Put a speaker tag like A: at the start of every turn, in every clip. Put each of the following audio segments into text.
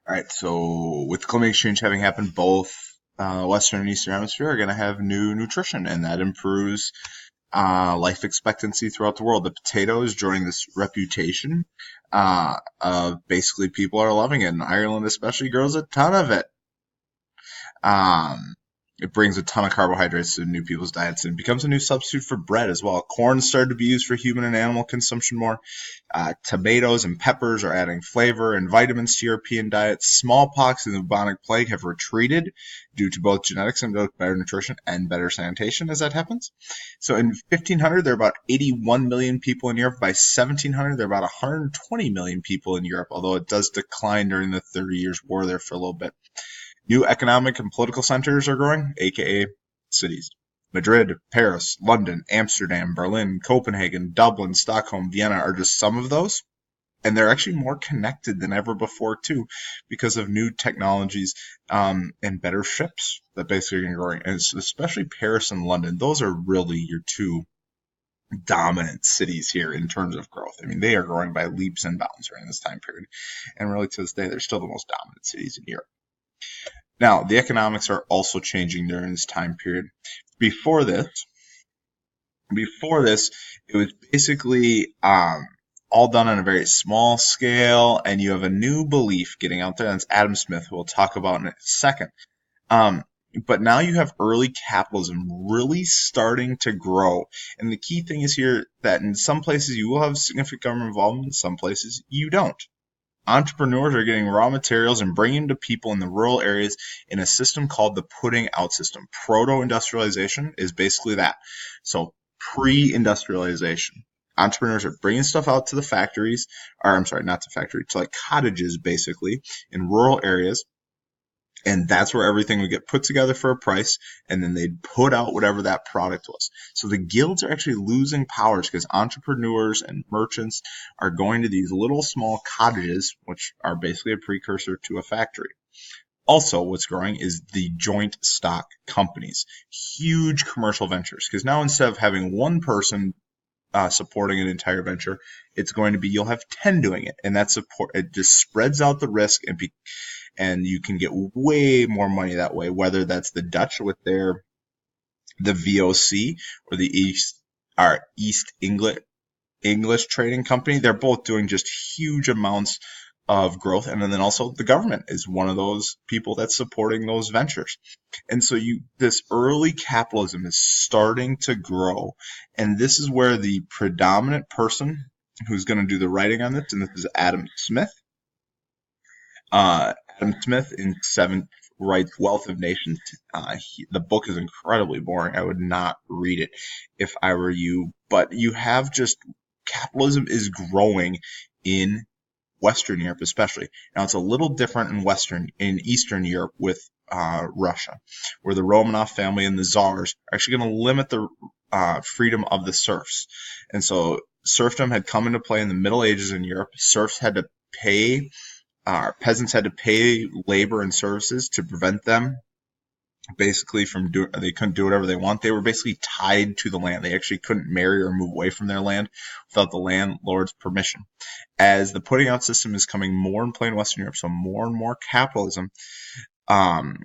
A: All right, so with climate exchange having happened, both Western and Eastern Hemisphere are going to have new nutrition, and that improves life expectancy throughout the world. The potato is joining this reputation of basically people are loving it, and Ireland especially grows a ton of it. Um, it brings a ton of carbohydrates to new people's diets and becomes a new substitute for bread as well. Corn started to be used for human and animal consumption more. Tomatoes and peppers are adding flavor and vitamins to European diets. Smallpox and the bubonic plague have retreated due to both genetics and better nutrition and better sanitation as that happens. So in 1500, there are about 81 million people in Europe. By 1700, there are about 120 million people in Europe, although it does decline during the 30 Years' War there for a little bit. New economic and political centers are growing, aka cities. Madrid, Paris, London, Amsterdam, Berlin, Copenhagen, Dublin, Stockholm, Vienna are just some of those. And they're actually more connected than ever before, too, because of new technologies and better ships that basically are growing. And especially Paris and London, those are really your two dominant cities here in terms of growth. I mean, they are growing by leaps and bounds during this time period. And really to this day, they're still the most dominant cities in Europe. Now, the economics are also changing during this time period. Before this, it was basically all done on a very small scale, and you have a new belief getting out there. That's Adam Smith, who we'll talk about in a second. But now you have early capitalism really starting to grow. And the key thing is here that in some places you will have significant government involvement, in some places you don't. Entrepreneurs are getting raw materials and bringing them to people in the rural areas in a system called the putting out system. Proto-industrialization is basically that. So pre-industrialization. Entrepreneurs are bringing stuff out to the factories, or I'm sorry, not to factories, to like cottages basically in rural areas. And that's where everything would get put together for a price, and then they'd put out whatever that product was. So the guilds are actually losing powers because entrepreneurs and merchants are going to these little small cottages, which are basically a precursor to a factory. Also, what's growing is the joint stock companies, huge commercial ventures. Because now instead of having one person supporting an entire venture, it's going to be you'll have 10 doing it, and that support it just spreads out the risk and you can get way more money that way, whether that's the Dutch with the VOC or the East English Trading Company. They're both doing just huge amounts of growth. And then also the government is one of those people that's supporting those ventures. And so this early capitalism is starting to grow. And this is where the predominant person who's going to do the writing on this, and this is Adam Smith. Adam Smith in writes Wealth of Nations. The book is incredibly boring. I would not read it if I were you. But you have just capitalism is growing in Western Europe, especially. Now it's a little different in Eastern Europe with Russia, where the Romanov family and the czars are actually going to limit the freedom of the serfs. And so serfdom had come into play in the Middle Ages in Europe. Serfs had to pay peasants had to pay labor and services to prevent them basically from they couldn't do whatever they want. They were basically tied to the land. They actually couldn't marry or move away from their land without the landlord's permission. As the putting out system is coming more in play in Western Europe, so more and more capitalism,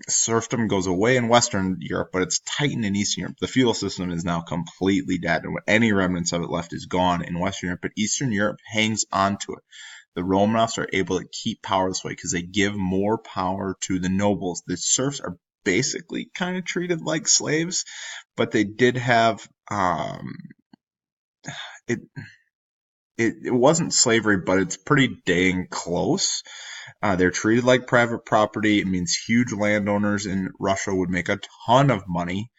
A: serfdom goes away in Western Europe, but it's tightened in Eastern Europe. The feudal system is now completely dead, and any remnants of it left is gone in Western Europe, but Eastern Europe hangs on to it. The Romanovs are able to keep power this way because they give more power to the nobles. The serfs are basically kind of treated like slaves, but they did have it wasn't slavery, but it's pretty dang close. They're treated like private property. It means huge landowners in Russia would make a ton of money,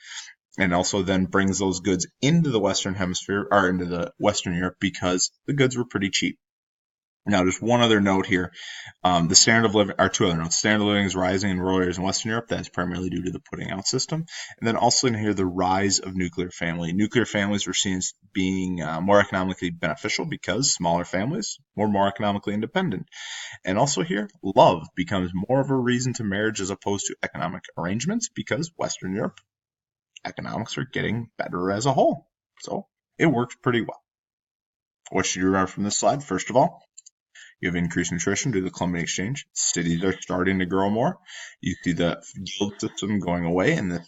A: and also then brings those goods into the Western Hemisphere or into the Western Europe because the goods were pretty cheap. Now, just one other note here. The standard of living, or two other notes. Standard of living is rising in rural areas in Western Europe. That is primarily due to the putting out system. And then also in here, the rise of nuclear family. Nuclear families were seen as being more economically beneficial because smaller families were more economically independent. And also here, love becomes more of a reason to marriage as opposed to economic arrangements because Western Europe economics are getting better as a whole. So it works pretty well. What should you remember from this slide? First of all, You have increased nutrition due to the Columbian Exchange. Cities are starting to grow more. You see the guild system going away, and the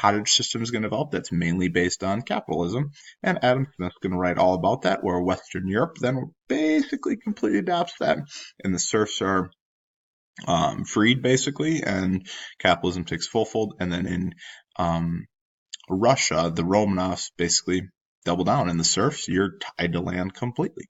A: cottage system is going to develop that's mainly based on capitalism. And Adam Smith's going to write all about that, where Western Europe then basically completely adopts that, and the serfs are freed basically, and capitalism takes full fold. And then in Russia, the Romanovs basically double down, and the serfs, you're tied to land completely.